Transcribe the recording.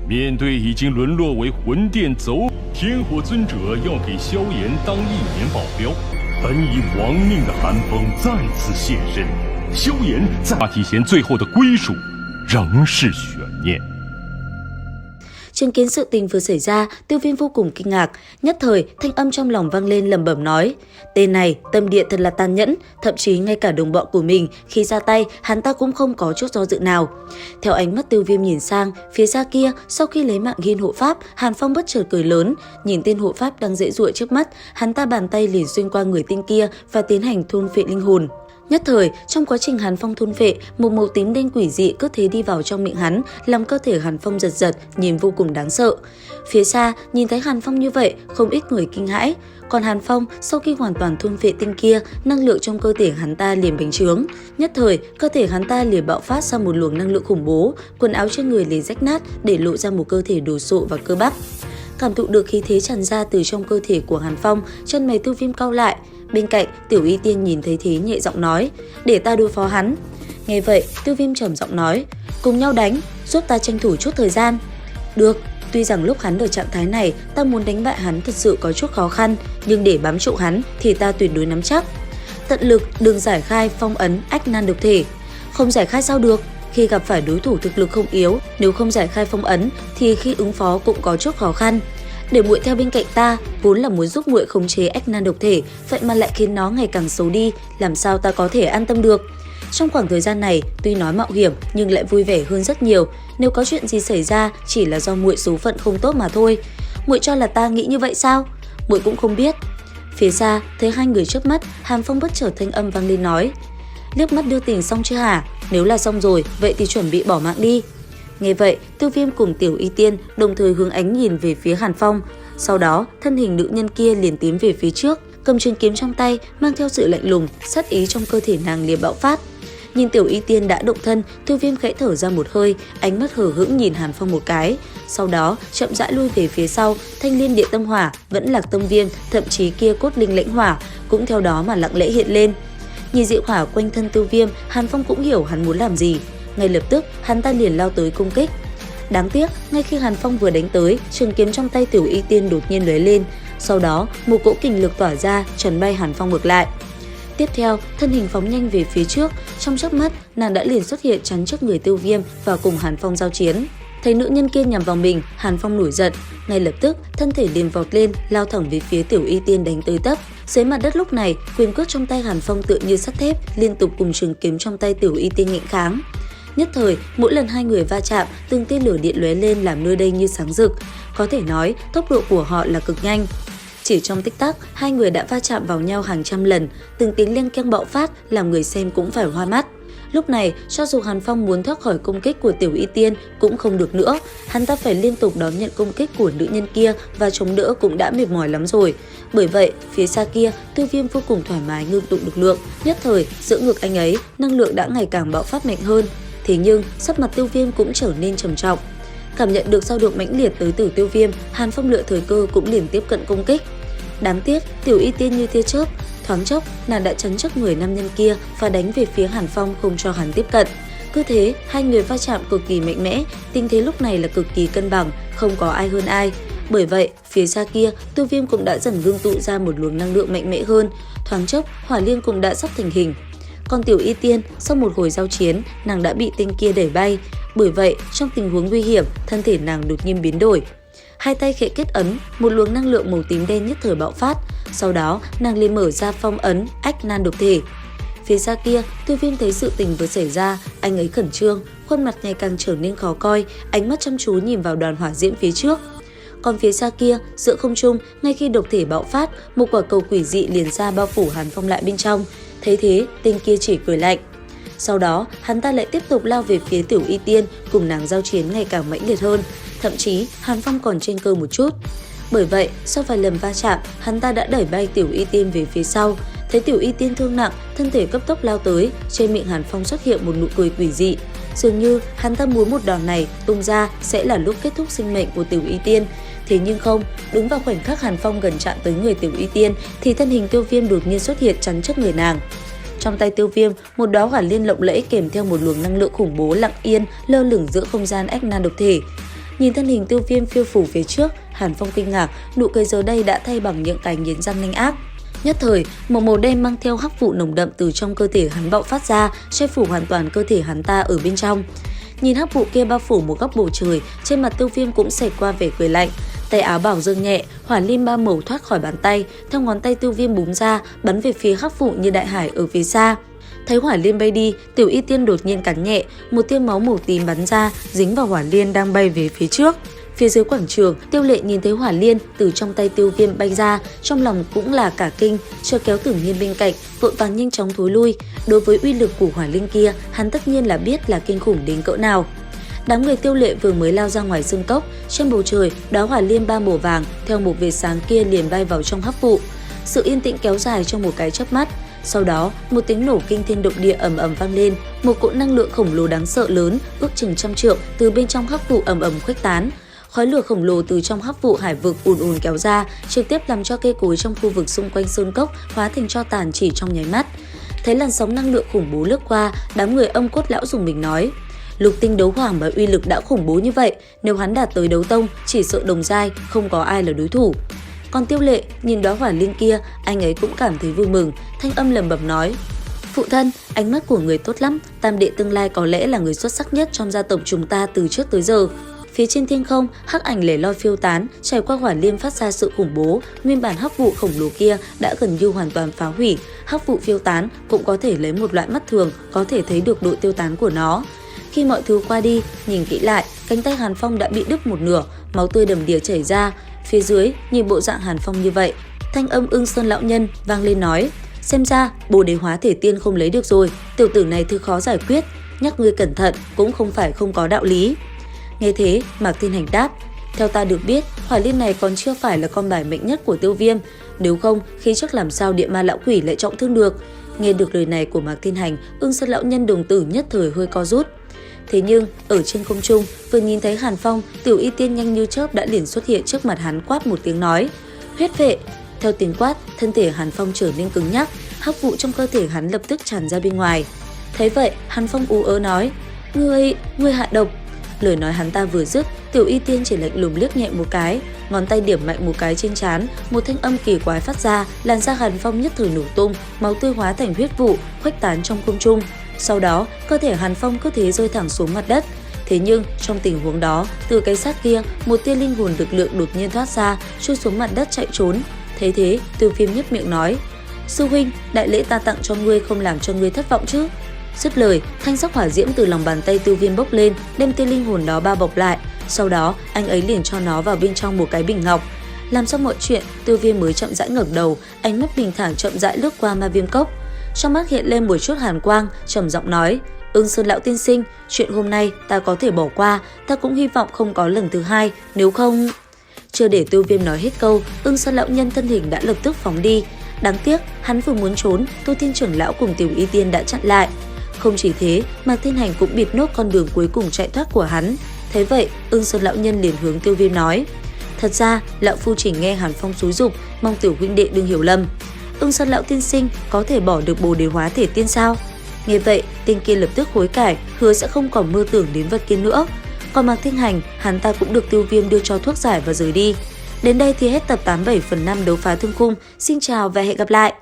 面对已经沦落为魂殿走，天火尊者要给萧炎当1年保镖。本已亡命的寒风再次现身，萧炎在大体贤最后的归属仍是悬念。Chứng kiến sự tình vừa xảy ra, Tiêu Viêm vô cùng kinh ngạc, nhất thời thanh âm trong lòng vang lên lẩm bẩm nói: tên này tâm địa thật là tàn nhẫn, thậm chí ngay cả đồng bọn của mình khi ra tay hắn ta cũng không có chút do dự nào. Theo ánh mắt Tiêu Viêm nhìn sang phía xa kia, sau khi lấy mạng Hiên hộ pháp, Hàn Phong bất chợt cười lớn, nhìn tên hộ pháp đang dễ dụa trước mắt, hắn ta bàn tay liền xuyên qua người tên kia và tiến hành thôn phệ linh hồn. Nhất thời, trong quá trình Hàn Phong thôn phệ, một màu tím đen quỷ dị cứ thế đi vào trong miệng hắn, làm cơ thể Hàn Phong giật giật, nhìn vô cùng đáng sợ. Phía xa, nhìn thấy Hàn Phong như vậy, không ít người kinh hãi. Còn Hàn Phong, sau khi hoàn toàn thôn phệ tinh kia, năng lượng trong cơ thể hắn ta liền bành trướng. Nhất thời, cơ thể hắn ta liền bạo phát ra một luồng năng lượng khủng bố, quần áo trên người liền rách nát để lộ ra một cơ thể đồ sộ và cơ bắp. Cảm thụ được khí thế tràn ra từ trong cơ thể của Hàn Phong, chân mày Tiêu Viêm cau lại. Bên cạnh, Tiểu Y Tiên nhìn thấy thế nhẹ giọng nói: để ta đối phó hắn. Nghe vậy, Tiêu Viêm trầm giọng nói: cùng nhau đánh, giúp ta tranh thủ chút thời gian. Được, tuy rằng lúc hắn ở trạng thái này, ta muốn đánh bại hắn thật sự có chút khó khăn, nhưng để bám trụ hắn thì ta tuyệt đối nắm chắc. Tận lực đừng giải khai phong ấn ách nan độc thể. Không giải khai sao được? Khi gặp phải đối thủ thực lực không yếu, nếu không giải khai phong ấn thì khi ứng phó cũng có chút khó khăn. Để muội theo bên cạnh ta, vốn là muốn giúp muội khống chế ách nan độc thể, vậy mà lại khiến nó ngày càng xấu đi, làm sao ta có thể an tâm được? Trong khoảng thời gian này, tuy nói mạo hiểm nhưng lại vui vẻ hơn rất nhiều. Nếu có chuyện gì xảy ra, chỉ là do muội số phận không tốt mà thôi. Muội cho là ta nghĩ như vậy sao? Muội cũng không biết. Phía xa, thấy hai người trước mắt, Hàn Phong bất chợt thanh âm vang lên nói: liếc mắt đưa tình xong chưa hả? Nếu là xong rồi, vậy thì chuẩn bị bỏ mạng đi. Nghe vậy, Tiêu Viêm cùng Tiểu Y Tiên đồng thời hướng ánh nhìn về phía Hàn Phong. Sau đó, thân hình nữ nhân kia liền tiến về phía trước, cầm trường kiếm trong tay, mang theo sự lạnh lùng, sát ý trong cơ thể nàng liền bạo phát. Nhìn Tiểu Y Tiên đã động thân, Tiêu Viêm khẽ thở ra một hơi, ánh mắt hờ hững nhìn Hàn Phong một cái. Sau đó, chậm rãi lui về phía sau, thanh liên địa tâm hỏa, vẫn lạc tâm viêm, thậm chí kia cốt linh lãnh hỏa cũng theo đó mà lặng lẽ hiện lên. Nhìn dị hỏa quanh thân Tiêu Viêm, Hàn Phong cũng hiểu hắn muốn làm gì. Ngay lập tức, hắn ta liền lao tới công kích. Đáng tiếc, ngay khi Hàn Phong vừa đánh tới, trường kiếm trong tay Tiểu Y Tiên đột nhiên lóe lên. Sau đó, một cỗ kình lực tỏa ra, trần bay Hàn Phong ngược lại. Tiếp theo, thân hình phóng nhanh về phía trước, trong chớp mắt, nàng đã liền xuất hiện chắn trước người Tiêu Viêm và cùng Hàn Phong giao chiến. Thấy nữ nhân kia nhằm vào mình, Hàn Phong nổi giận, ngay lập tức, thân thể liền vọt lên, lao thẳng về phía Tiểu Y Tiên đánh tới tấp. Dưới mặt đất lúc này, quyền cước trong tay Hàn Phong tựa như sắt thép, liên tục cùng trường kiếm trong tay Tiểu Y Tiên nghênh kháng. Nhất thời, mỗi lần hai người va chạm, từng tia lửa điện lóe lên làm nơi đây như sáng rực. Có thể nói, tốc độ của họ là cực nhanh. Chỉ trong tích tắc, hai người đã va chạm vào nhau hàng trăm lần, từng tiếng leng keng bạo phát làm người xem cũng phải hoa mắt. Lúc này, cho dù Hàn Phong muốn thoát khỏi công kích của Tiểu Y Tiên cũng không được nữa, hắn ta phải liên tục đón nhận công kích của nữ nhân kia và chống đỡ cũng đã mệt mỏi lắm rồi. Bởi vậy, phía xa kia, Tiêu Viêm vô cùng thoải mái ngưng tụ lực lượng, nhất thời, giữa ngực anh ấy, năng lượng đã ngày càng bạo phát mạnh hơn. Thế nhưng, sắc mặt Tiêu Viêm cũng trở nên trầm trọng. Cảm nhận được dao động mãnh liệt tới từ Tiêu Viêm, Hàn Phong lựa thời cơ cũng liền tiếp cận công kích. Đáng tiếc, Tiểu Y Tiên như tia chớp, thoáng chốc nàng đã chắn trước người nam nhân kia và đánh về phía Hàn Phong không cho hắn tiếp cận. Cứ thế, hai người va chạm cực kỳ mạnh mẽ, tình thế lúc này là cực kỳ cân bằng, không có ai hơn ai. Bởi vậy, phía xa kia, Tiêu Viêm cũng đã dần ngưng tụ ra một luồng năng lượng mạnh mẽ hơn, thoáng chốc hỏa liên cũng đã sắp thành hình. Còn Tiểu Y Tiên, sau một hồi giao chiến, nàng đã bị tên kia đẩy bay. Bởi vậy, trong tình huống nguy hiểm, thân thể nàng đột nhiên biến đổi. Hai tay khẽ kết ấn, một luồng năng lượng màu tím đen nhất thời bạo phát. Sau đó, nàng liền mở ra phong ấn ách nan độc thể. Phía xa kia, Tiêu Viêm thấy sự tình vừa xảy ra, anh ấy khẩn trương, khuôn mặt ngày càng trở nên khó coi, ánh mắt chăm chú nhìn vào đoàn hỏa diễm phía trước. Còn phía xa kia, giữa không trung, ngay khi độc thể bạo phát, một quả cầu quỷ dị liền ra bao phủ Hàn Phong lại bên trong. Thấy thế, tên kia chỉ cười lạnh. Sau đó, hắn ta lại tiếp tục lao về phía Tiểu Y Tiên, cùng nàng giao chiến ngày càng mãnh liệt hơn. Thậm chí, Hàn Phong còn trên cơ một chút. Bởi vậy, sau vài lần va chạm, hắn ta đã đẩy bay Tiểu Y Tiên về phía sau. Thấy Tiểu Y Tiên thương nặng, thân thể cấp tốc lao tới, trên miệng Hàn Phong xuất hiện một nụ cười quỷ dị. Dường như hắn ta muốn một đòn này tung ra sẽ là lúc kết thúc sinh mệnh của Tiểu Y Tiên. Thế nhưng không, đúng vào khoảnh khắc Hàn Phong gần chạm tới người Tiểu Y Tiên thì thân hình Tiêu Viêm đột nhiên xuất hiện chắn trước người nàng. Trong tay Tiêu Viêm, một đóa hỏa liên lộng lẫy kèm theo một luồng năng lượng khủng bố lặng yên lơ lửng giữa không gian ách nan độc thể. Nhìn thân hình Tiêu Viêm phiêu phù phía trước, Hàn Phong kinh ngạc, nụ cười giờ đây đã thay bằng những cái nghiến răng nanh ác. Nhất thời, một màu đen mang theo hắc vụ nồng đậm từ trong cơ thể hắn bạo phát ra, che phủ hoàn toàn cơ thể hắn ta ở bên trong. Nhìn hắc vụ kia bao phủ một góc bầu trời, trên mặt Tiêu Viêm cũng xẹt qua vẻ cười lạnh. Tay áo bảo dâng nhẹ, hỏa liên ba màu thoát khỏi bàn tay, theo ngón tay Tiêu Viêm búng ra, bắn về phía hắc vụ như đại hải ở phía xa. Thấy hỏa liên bay đi, Tiểu Y Tiên đột nhiên cắn nhẹ, một tia máu màu tím bắn ra, dính vào hỏa liên đang bay về phía trước. Phía dưới quảng trường, Tiêu Lệ nhìn thấy hỏa liên từ trong tay Tiêu Viêm bay ra, trong lòng cũng là cả kinh, chợt kéo Tưởng Nhiên bên cạnh, vội vàng nhanh chóng thối lui. Đối với uy lực của hỏa liên kia, hắn tất nhiên là biết là kinh khủng đến cỡ nào. Đám người Tiêu Lệ vừa mới lao ra ngoài sương cốc, trên bầu trời, đóa hỏa liên ba màu vàng theo một vệt sáng kia liền bay vào trong hắc vụ. Sự yên tĩnh kéo dài trong một cái chớp mắt. Sau đó, một tiếng nổ kinh thiên động địa ầm ầm vang lên, một cỗ năng lượng khổng lồ đáng sợ lớn, ước chừng 100 trượng, từ bên trong hắc vụ ầm ầm khuếch tán. Khói lửa khổng lồ từ trong hắc vụ hải vực ùn ùn kéo ra, trực tiếp làm cho cây cối trong khu vực xung quanh sơn cốc hóa thành tro tàn chỉ trong nháy mắt. Thấy làn sóng năng lượng khủng bố lướt qua, đám người Âm Cốt lão dùng mình nói: Lục tinh đấu hoàng mà uy lực đã khủng bố như vậy, nếu hắn đạt tới đấu tông, chỉ sợ đồng giai không có ai là đối thủ. Còn Tiêu Lệ nhìn đóa hỏa liên kia, anh ấy cũng cảm thấy vui mừng, thanh âm lẩm bẩm nói: Phụ thân, ánh mắt của người tốt lắm, tam đệ tương lai có lẽ là người xuất sắc nhất trong gia tộc chúng ta từ trước tới giờ. Phía trên thiên không, hắc ảnh lẻ loi phiêu tán, trải qua hỏa liên phát ra sự khủng bố, nguyên bản hắc vụ khổng lồ kia đã gần như hoàn toàn phá hủy. Hắc vụ phiêu tán cũng có thể lấy một loại mắt thường có thể thấy được độ tiêu tán của nó. Khi mọi thứ qua đi, nhìn kỹ lại, cánh tay Hàn Phong đã bị đứt một nửa, máu tươi đầm đìa chảy ra. Phía dưới, nhìn bộ dạng Hàn Phong như vậy, thanh âm Ưng Sơn lão nhân vang lên nói: Xem ra Bồ Đề hóa thể tiên không lấy được rồi, tiểu tử này thứ khó giải quyết, nhắc ngươi cẩn thận cũng không phải không có đạo lý. Nghe thế, Mạc Thiên Hành đáp: Theo ta được biết, hỏa liên này còn chưa phải là con bài mệnh nhất của Tiêu Viêm, nếu không khi trước làm sao địa ma lão quỷ lại trọng thương được. Nghe được lời này của Mạc Thiên Hành, Ưng Sơn lão nhân đồng tử nhất thời hơi co rút. Thế nhưng, ở trên không trung, vừa nhìn thấy Hàn Phong, Tiểu Y Tiên nhanh như chớp đã liền xuất hiện trước mặt hắn, quát một tiếng nói: Huyết vệ! Theo tiếng quát, thân thể Hàn Phong trở nên cứng nhắc, hắc vụ trong cơ thể hắn lập tức tràn ra bên ngoài. Thấy vậy, Hàn Phong ú ớ nói: Ngươi hạ độc! Lời nói hắn ta vừa dứt, Tiểu Y Tiên chỉ lạnh lùng liếc nhẹ một cái, ngón tay điểm mạnh một cái trên trán, một thanh âm kỳ quái phát ra, làn da Hàn Phong nhất thời nổ tung, máu tươi hóa thành huyết vụ, khuếch tán trong không trung. Sau đó, cơ thể Hàn Phong cứ thế rơi thẳng xuống mặt đất. Thế nhưng, trong tình huống đó, từ cái xác kia, một tia linh hồn lực lượng đột nhiên thoát ra, chui xuống mặt đất chạy trốn. Thấy thế, Tiêu Viêm nhếch miệng nói: Sư huynh, đại lễ ta tặng cho ngươi không làm cho ngươi thất vọng chứ? Dứt lời, thanh sắc hỏa diễm từ lòng bàn tay Tiêu Viêm bốc lên, đem tia linh hồn đó bao bọc lại. Sau đó, anh ấy liền cho nó vào bên trong một cái bình ngọc. Làm xong mọi chuyện, Tiêu Viêm mới chậm rãi ngẩng đầu, ánh mắt bình thản chậm rãi lướt qua ma viêm cốc. Trong mắt hiện lên một chút hàn quang, trầm giọng nói: Ưng Sơn lão tiên sinh, chuyện hôm nay ta có thể bỏ qua, ta cũng hy vọng không có lần thứ hai, nếu không... Chưa để Tiêu Viêm nói hết câu, Ưng Sơn lão nhân thân hình đã lập tức phóng đi. Đáng tiếc, hắn vừa muốn trốn, Tô Thiên trưởng lão cùng Tiểu Y Tiên đã chặn lại. Không chỉ thế, Mạc Thiên Hành cũng bịt nốt con đường cuối cùng chạy thoát của hắn. Thế vậy, Ưng Sơn lão nhân liền hướng Tiêu Viêm nói: Thật ra, lão phu chỉ nghe Hàn Phong xúi giục, mong tiểu huynh đệ đừng hiểu lầm. Ưng Sơn lão tiên sinh có thể bỏ được Bồ Đề hóa thể tiên sao? Nghe vậy, tên kia lập tức hối cải, hứa sẽ không còn mơ tưởng đến vật kia nữa. Còn Mạc Thiên Hành, hắn ta cũng được Tiêu Viêm đưa cho thuốc giải và rời đi. Đến đây thì hết tập 87/5 đấu phá thương khung. Xin chào và hẹn gặp lại!